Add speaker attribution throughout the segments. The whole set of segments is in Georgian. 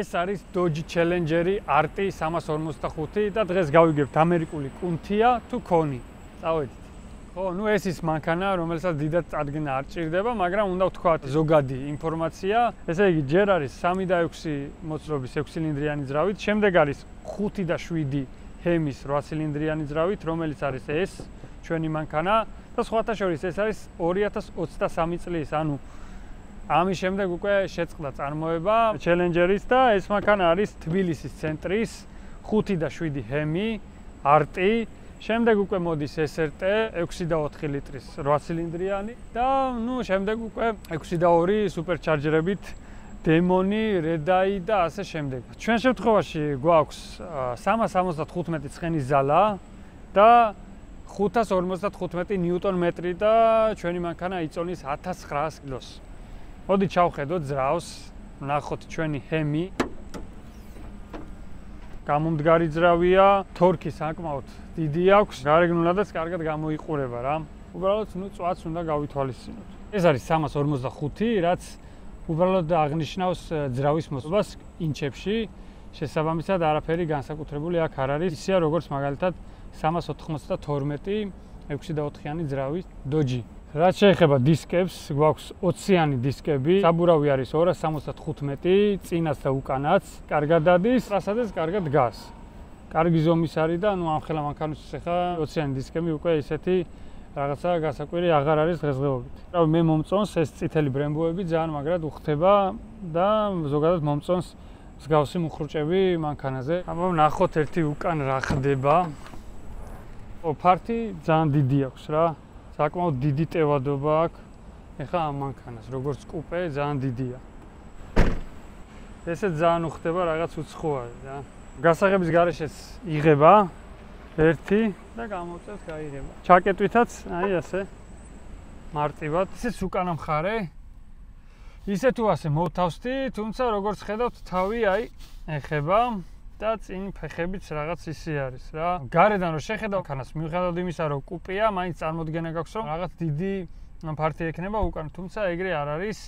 Speaker 1: ეს არის Dodge Challenger RT 345 და დღეს გავიგებთ ამერიკული კუნთია თუ ქონი. წავედით. ხო, ნუ ეს ის მანქანა, რომელსაც დიდად წარდგენა არ ჭირდება, მაგრამ უნდა ვთქვათ ზოგადი ინფორმაცია. ესე იგი, ჯერ არის 3 და 6 მოწრობის 6 ცილინდრიანი ძრავით, შემდეგ არის 5 და 7 ჰემის 8 ცილინდრიანი ძრავით, რომელიც არის ეს ჩვენი მანქანა და სხვათა შორის ეს არის 2023 წლის, ანუ ამის შემდეგ უკვე შეწყდა წარმოება Challenger-ის და ეს მანქანა არის თბილისის ცენტრის 5 და 7 ჰემი RT. შემდეგ უკვე მოდის SRT 6 და 4 ლიტრის 8 ცილინდრიანი და ნუ შემდეგ უკვე 6 და 2 სუპერჩარჯერებით დემონი, რედაი და ასე შემდეგ. ჩვენ შემთხვევაში გვაქვს 375 ცხენის ზალა და 555 ნიუტონ-მეტრი და ჩვენი მანქანა იწონის 1900 კილოს. მოდი ჩავხედოთ ძრავს, ნახოთ ჩვენი ჰემი. გამომდგარი ძრავია, თორქი საკმაოდ დიდი აქვს, გარეგნულადაც კარგად გამოიყურება რა. უბრალოდ ნუ წვაც უნდა გავითვალისწინოთ. ეს არის 345, რაც უბრალოდ აღნიშნავს ძრავის მოსობას ინჩებში. შესაბამისად არაფერი განსაკუთრებული აქ არ არის. ისეა როგორც მაგალითად 392 6 და 4-იანი ძრავის Dodge. რაც შეეხება დისკებს, გვაქვს 20-იანი დისკები. საბურავი არის 275, წინაც და უკანაც. კარგად დადის, რასაც კარგად დგას. კარგი ზომის არის და ნუ ამ ხელა მანქანისთვის ახლა 20-იანი დისკები უკვე ისეთი რაღაცა გასაკვირი აღარ არის დღესდღეობით. რავი, მე მომწონს ეს წითელი ბრემბოები ძალიან მაგრად უხდება და ზოგადად მომწონს მსგავსი მუხრუჭები მანქანაზე. აბა ნახოთ ერთი უკან რა ხდება. ფართი ძალიან დიდი აქვს რა. საკმაოდ დიდი ტევადობა აქვს. ეხლა ამ მანქანას როგორც კუპე ძალიან დიდია. ესე ძალიან უხდება რაღაც უცხოარი რა. გასაღების გარეშეც იღება ერთი და გამოწევს გაიღება. ჩაკეტვითაც აი ასე მარტივად. ისეც უკანა მხარე. ისე თუ ასე მოთავსდი, თუმცა როგორც ხედავთ თავი აი ეხება და წინ ფეხებიც რაღაც ისე არის რა. გარედან რო შეხედავ მანქანას, მიუხედავად იმისა, რომ კუპეა, მაინც წარმოდგენა გაქვს, რომ რაღაც დიდი ფართი ექნება უკან, თუმცა ეგრე არ არის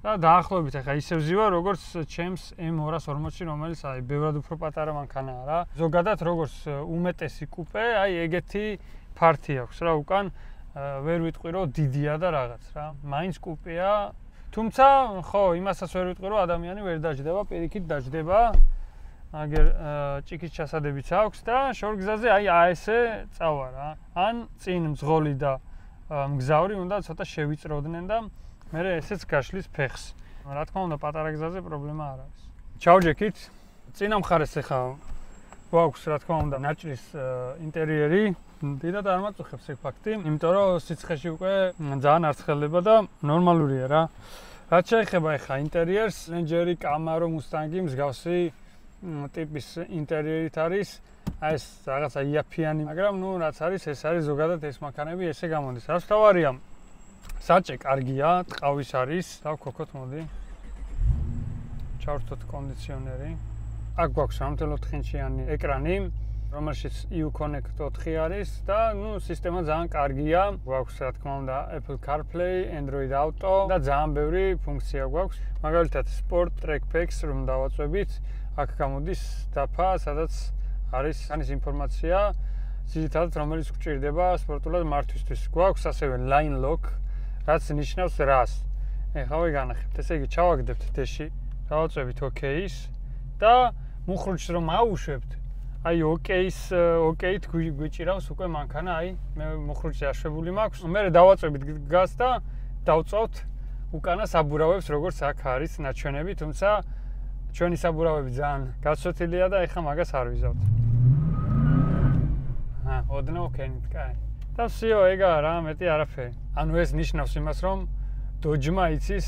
Speaker 1: და დაახლოებით ახლა ისე ვზივა, როგორც ჩემს M240-ში, რომელიც აი ბევრად უფრო პატარა მანქანაა რა. ზოგადად როგორც უმეტესი კუპე, აი ეგეთი ფართი აქვს რა უკან, ვერ ვიტყვი რომ დიდია და რაღაც რა. მაინც კუპეა, თუმცა ხო, იმასაც ვერ ვიტყვი რომ ადამიანი ვერ დაждდება, პირიქით დაждდება. აგერ ჭიქის ჩასადებიც აქვს და შორგზაზე აი ესე წავა რა. ან წინ მძღოლი და მგზავრი უნდა ცოტა შევიწროდნენ და მე ესეც გაშლის ფეხს. რა თქმა უნდა, პატარა გზაზე პრობლემა არ არის. ჩავჯექით. წინა მხარეს ახლა გვაქვს რა თქმა უნდა ნაჭრის ინტერიერი. დიდად არ მაწუხებს ეგ ფაქტი, იმიტომ რომ სიცხეში უკვე ძალიან არ ცხელდება და ნორმალურია რა. რაც შეეხება ახლა ინტერიერს, Challenger, Camaro, Mustang მსგავსი ტიპის ინტერიერით არის. აი ეს რაღაცა იაფიანი, მაგრამ ნუ რაც არის, ეს არის ზოგადად ეს მანქანები ესე გამოდის. რაც თავარია, საჭე კარგია, ტყავის არის. დავქოქოთ, მოდი. ჩავრთოთ კონდიციონერი. აქ გვაქვს 4-ინჩიანი ეკრანი, რომელშიც EU-Connect 4 არის და ნუ სისტემა ძალიან კარგია. გვაქვს რა თქმა უნდა Apple CarPlay, Android Auto და ძალიან ბევრი ფუნქცია გვაქვს. მაგალითად Sport Track Packs რომ დავაწვევით, აქ გამოდის დაფა, სადაც არის ანის ინფორმაცია, ძირითადად რომელიც გვჭირდება სპორტულად მართვისთვის. გვაქვს ასევე Line Lock, რაც ნიშნავს რას. ეხლა ვიგანახებთ. ესე იგი, ჩავაგდებთ დეში, დავაწვევით OK-ს და მუხრუჭს რომ აუშვებთ, აი OK-ით გვიჭირავს უკვე მანქანა, აი მე მუხრუჭზე აშვებული მაქვს. მე დავაწვევით გაზს და დავწვავთ უკანა საბურავებს, როგორც აქ არის ნაჩვენები, თუმცა ჩვენი საბურავები ძალიან გაცვეთილია და ეხლა მაგას არ ვიზავთ. ოდნავ ვქენით, კაი. და всё, ეგაა რა, მეტი არაფერი. ანუ ეს ნიშნავს იმას, რომ Dodge-მა იცის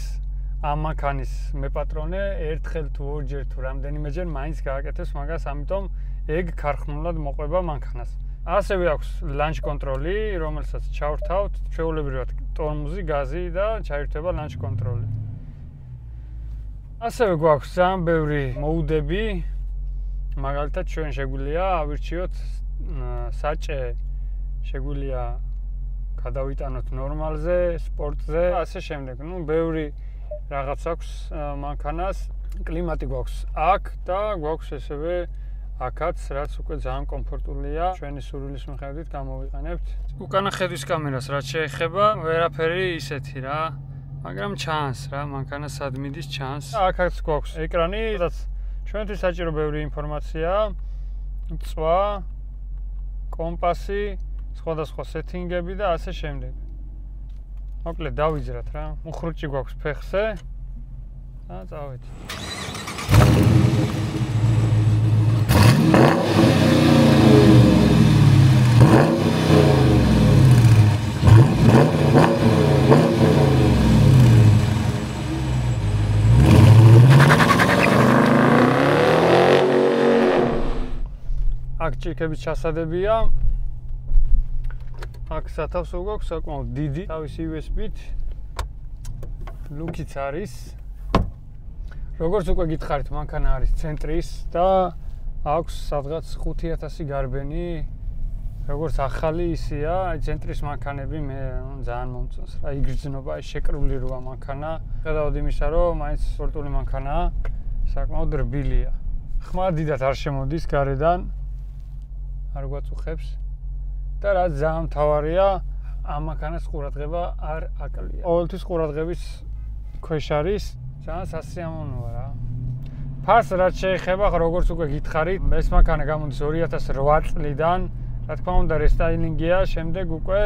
Speaker 1: ამ მანქანის მეპატრონე ერთხელ თუ ორჯერ თუ რამდენიმეჯერ მაინც გააკეთებს მაგას, ამიტომ ეგ ქარხნულად მოყვება მანქანას. ასევე აქვს launch control-ი, რომელსაც ჩავრთავთ, ჩვეულებრივად ტორმუზი, გაზი და ჩაირთვება launch control-ი. ასევე გვაქვს ძალიან ბევრი მოუდები. მაგალითად, ჩვენ შეგვიძლია ავირჩიოთ საჭე, შეგვიძლია გადავიტანოთ ნორმალზე, სპორტზე, ასე შემდეგ. ნუ ბევრი რაღაც აქვს მანქანას. კლიმატი გვაქვს აქ და გვაქვს ესევე აქაც, რაც უკვე ძალიან კომფორტულია, ჩვენი სურვილის მიხედვით გამოვიყენებთ. უკანა ხედვის კამერას რაც შეეხება, ვერაფერი ისეთი რა, მაგრამ ჩანს რა, მანქანა სად მიდის ჩანს. აქაც გვაქვს ეკრანი, რაც ჩვენთვის საჭირო ბევრი ინფორმაციაა, წვა, კომპასი, სხვადასხვა სეტინგები და ასე შემდეგ. მოკლედ დავიძრათ რა. მუხრუჭი გვაქვს ფეხზე და წავედით. აქ ჭიქების ჩასადებია. აქ სათავსო გვაქვს საკმაოდ დიდი, თავისი USB-ით. ლუკიც არის. როგორც უკვე გითხარით, მანქანა არის ცენტრის და აქვს სადღაც 5000 გარბენი. როგორც ახალი ისეა, აი ცენტრის მანქანები მე ძალიან მომწონს რა, იგრძნობა, შეკრული როა მანქანა. ხედავთ იმისა, რომ მაინც სპორტული მანქანაა, საკმაოდ რბილია. ხმა დიდად არ შემოდის გარედან. არ გვაწუხებს. და რაც ძალიან მთავარია, ამ მანქანას ყურადღება არ აკლია. ყოველთვის ყურადღების ქვეშ არის, ძალიან სასიამოვნოა რა. ფას რაც შეეხება, როგორც უკვე გითხარით, ეს მანქანა გამოდის 2008 წლიდან. რა თქმა უნდა, რესტაილინგია, შემდეგ უკვე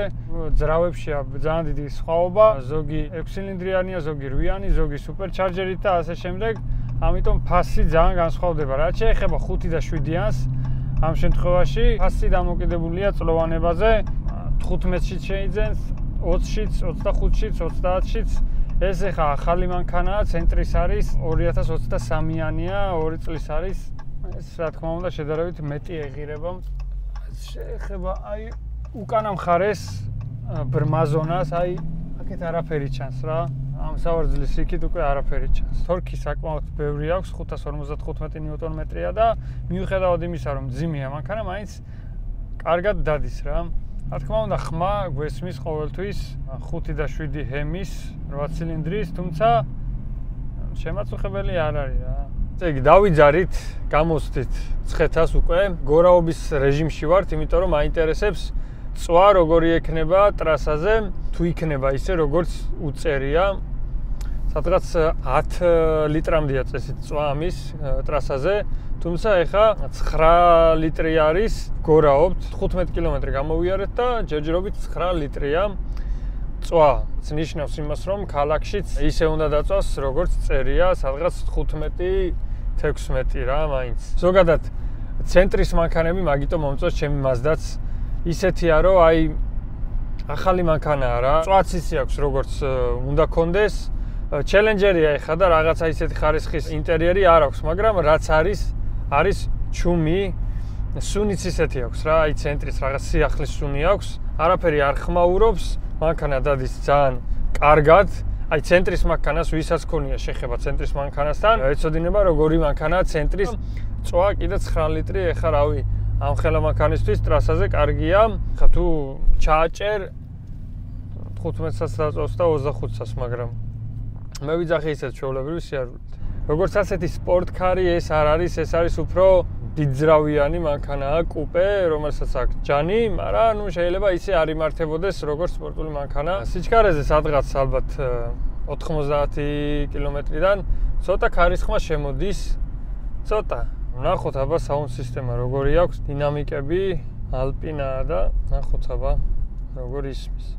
Speaker 1: ძრავებშია ძალიან დიდი სხვაობა. ზოგი 6 ცილინდრიანია, ზოგი 8-იანი, ზოგი სუპერჩარჯერით და ასე შემდეგ. ამიტომ ფასი ძალიან განსხვავდება. რაც შეეხება 5 და 7-იანს, ამ შემთხვევაში ფასი დამოკიდებულია წლოვანებაზე. 15-შიც შეიძენს, 20-შიც, 25-შიც, 30-შიც. ეს ახლა ახალი მანქანაა, ცენტრის არის, 2023-იანია, 2 წლის არის. ეს რა თქმა უნდა შედარებით მეტი ეღირება. შეეხება აი უკანა მხარეს ბრმა ზონას, აი აქეთ არაფერი ჩანს რა. ამ სავარძლის იქით უკვე არაფერი ჩანს. თორქი საკმაოდ ბევრი აქვს, 555 ნიუტონ-მეტრია და მიუხედავად იმისა, რომ მძიმეა მანქანა, მაინც კარგად დადის რა. რა თქმა უნდა, ხმა გვესმის ყოველთვის 5 და 7 ჰემის, 8 ცილინდრის, თუმცა შემაწუხებელი არ არის რა. ეგ დავიძარით, გამოსდით ცხეთას უკვე, გორაობის რეჟიმში ვართ, იმიტომ რომ მაინტერესებს წვა როგორი ექნება ტრასაზე, თუ იქნება ისე როგორც უწერია. სადღაც 10 ლიტრამდეა წესით წვა ამის ტრასაზე, თუმცა ეხა 9 ლიტრი არის, გორაობთ, 15 კილომეტრი გამოვიარეთ და ჯერჯერობით 9 ליტრია წვა. ნიშნავს იმას, რომ ქალაქშიც ისე უნდა დაწვას, როგორც წერია, სადღაც 15-16 რა მაინც. ზოგადად ცენტრის მანქანები მაგიტომ მომწონს ჩემი Mazda-ც. ისეთია, რომ აი ახალი მანქანაა რა. წვაც ისე აქვს, როგორც უნდა კონდეს. Challenger-ია ეხა და რაღაცა ისეთი ხარისხის ინტერიერი არ აქვს, მაგრამ რაც არის ჩუმი, სუნიც ისეთი აქვს რა, აი ცენტრის რაღაც სიახლის სუნი აქვს, არაფერი არ ხმაურობს, მანქანა დადის ძალიან კარგად. აი ცენტრის მანქანას ვისაც ქონია შეხება ცენტრის მანქანასთან, ეცოდინება როგორი მანქანაა ცენტრის წვა კიდე 9 ლიტრი, ეხა რავი, ამ ხელა მანქანისთვის ტრასაზე კარგია. ხა თუ ჩააჭერ 15-საც დაწვავს და 25-საც, მაგრამ მე ვიძახი ისეთ ჩვეულებრივ სიარულით. როგორც ასეთი სპორტკარი ეს არ არის, ეს არის უფრო დიდძრავიანი მანქანაა, კუპე, რომელსაც აქვს ჯანი, მაგრამ ნუ შეიძლება ისე არ იმართებოდეს როგორც სპორტული მანქანა. სიჩქარეზე სადღაც ალბათ 90 კილომეტრიდან ცოტა ხარისხმა შემოდის, ცოტა. ნახოთ აბა საუნდ სისტემა როგორი აქვს, დინამიკები, ალპინაა და ნახოთ აბა როგორ ისმის.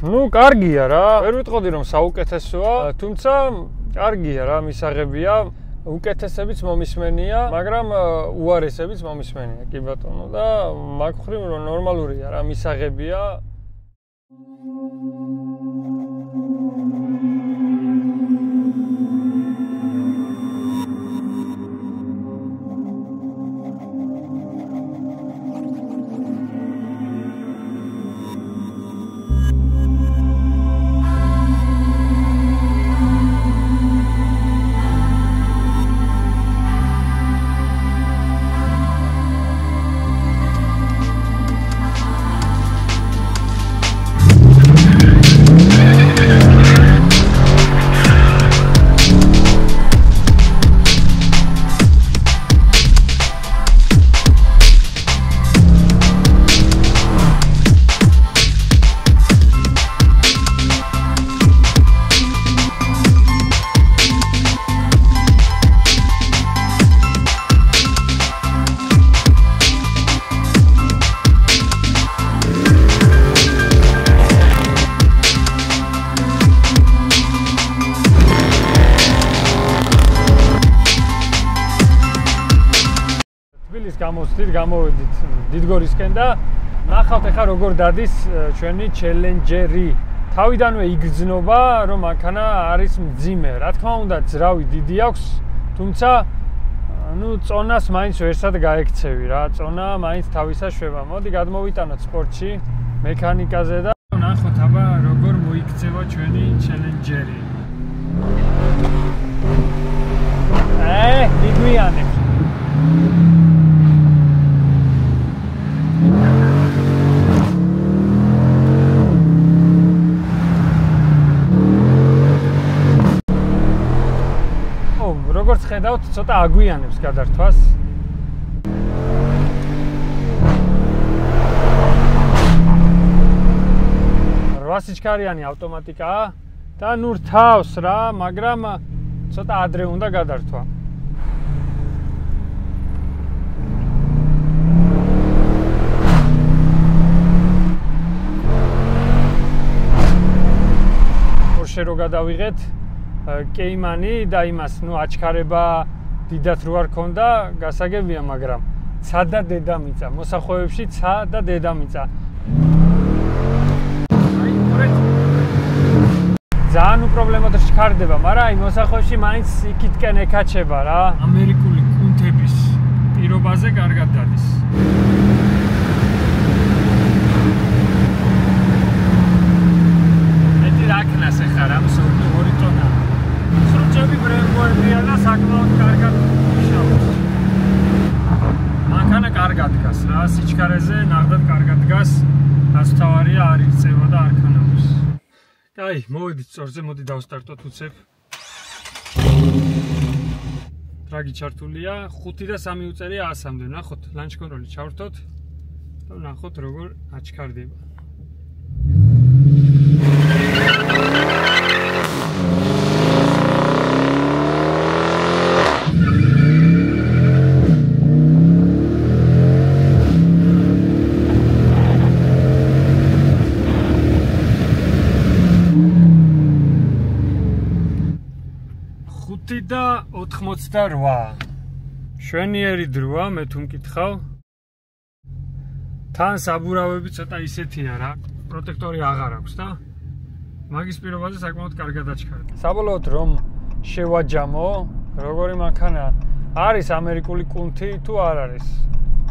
Speaker 1: ნუ კარგია რა, ვერ ვიტყოდი რომ საუკეთესოა, თუმცა კარგია რა, მისაღებია, უკეთესებიც მომისმენია, მაგრამ უარესებიც მომისმენია, კი ბატონო და მაგ მხრივ რომ ნორმალურია რა, მისაღებია. დილის გამოსდით, გამოვედით დიდგორისკენ და ნახავთ ახლა როგორ დადის ჩვენი ჩელენჯერი. თავიდანვე იგრძნობა, რომ მანქანა არის მძიმე. რა თქმა უნდა, ძრავი დიდი აქვს, თუმცა წონას მაინც ვერსად გაექცევი რა. წონა მაინც თავისა შვება. მოდი გადმოვიტანოთ სპორტში, მექანიკაზე და ნახოთ აბა როგორ მოიქცევა ჩვენი ჩელენჯერი. მიგვიანებ. როგორც ხედავთ, ცოტა აგვიანებს გადართვას. რვასიჩქარიანი ავტომატიკაა და ნუ რთავს რა, მაგრამ ცოტა ადრე უნდა გადართვა. Porsche რო გადავიღეთ კეიმანი და იმას, აჩქარება დიდად რო არ ქონდა, გასაგებია, მაგრამ ცა და დედამიწა, მოსახვევებში ცა და დედამიწა. ძალიან უპრობლემოდ ჩქარდება, მაგრამ მოსახვევში მაინც იქითკენ ეკაჩება რა. ამერიკული კუნთების პირობაზე კარგად დადის. მეტი რაკნას ეხა რა, მსოფლიო 2 ტონა. სრუჭები ბრემბოებია და საკმაოდ კარგად მუშაობს. მანქანა კარგად დგას რა, სიჩქარეზე ნახდათ კარგად დგას. ასთავარია არ იწევა და არ ქანავს. აი, მოვედით სწორზე, მოდი დავსტარტოთ უცებ. ტრაგი ჩართულია, 5 და 3 უწერია 100-მდე. ნახოთ, ლანჩ კონტროლი ჩავრთოთ და ნახოთ როგორ აჩქარდება. და 88. შვენიერი დროა, მე თუ მკითხავ. თან საბურავები ცოტა ისეთია რა, პროტექტორი აღარ აქვს და მაგის პირობაზე საკმაოდ კარგად აჩქარდა. საბოლოოდ რომ შევაჯამო, როგორი მანქანა არის ამერიკული კუნთი თუ არ არის?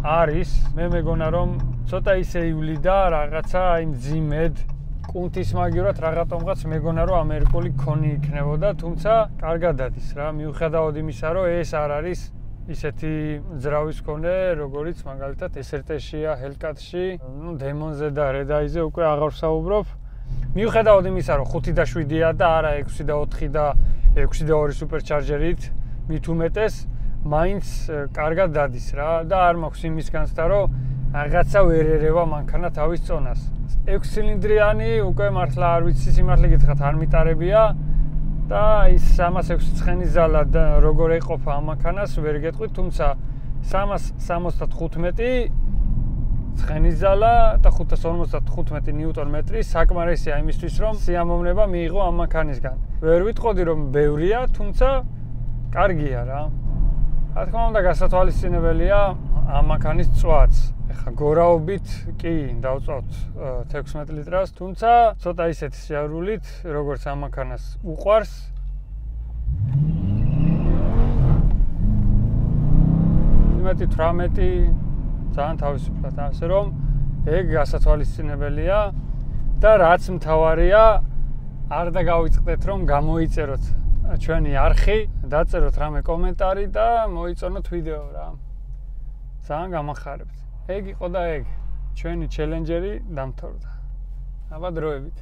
Speaker 1: არის, მე მეგონა რომ ცოტა ისე ივლიდა რაღაცა აი მძიმედ კუნთის მაგივრად რაღაცომღაც მეგონა რომ ამერიკული ქონი იქნებოდა, თუმცა კარგად დადის რა, მიუხედავად იმისა, რომ ეს არ არის ისეთი ძრავის ქონე, როგორიც მაგალითად SRT-შია, Hellcat-ში, დემონზე და Red-Eye-ზე უკვე აღარ ვსაუბრობ. მიუხედავად იმისა, რომ 5 და 7-ია და არა 6 და 4 და 6 და 2 სუპერჩარჯერით მით უმეტეს, მაინც კარგად დადის რა და არ მაქვს იმის განცდა, რომ რაღაცა ვერ ერევა მანქანა თავის წონას. 6 ცილინდრიანი უკვე მართლა არ ვიცი სიმართლე გითხრათ არ მიტარებია და ის 306 ცხენის ზალა და როგორ ეყოფა ამ მანქანას ვერ გეტყვით, თუმცა 375 ცხენის ზალა და 555 ნიუტონ-მეტრი საკმარისია იმისთვის, რომ სიამოვნება მიიღო ამ მანქანისგან. ვერ ვიტყოდი რომ ბევრია, თუმცა კარგია რა. რა თქმა უნდა გასათვალისწინებელია ამ მანქანის წვაც. ეხა გორაობით კი დავწავთ 16 ლიტრას, თუმცა ცოტა ისეთი შეარულით, როგორც ამ მანქანას უყვარს. იმეთი 18 ძალიან თავისუფლად, ასე რომ ეგ გასათვალისწინებელია და რაც მთავარია, არ დაგავიწყდეთ რომ გამოიწეროთ ჩვენი არხი, დაწეროთ რამე კომენტარი და მოიწონოთ ვიდეო რა. ძალიან გამახარებთ. ეგ იყო და ეგ ჩვენი ჩელენჯერი დამთავრდა. აბა დროებით.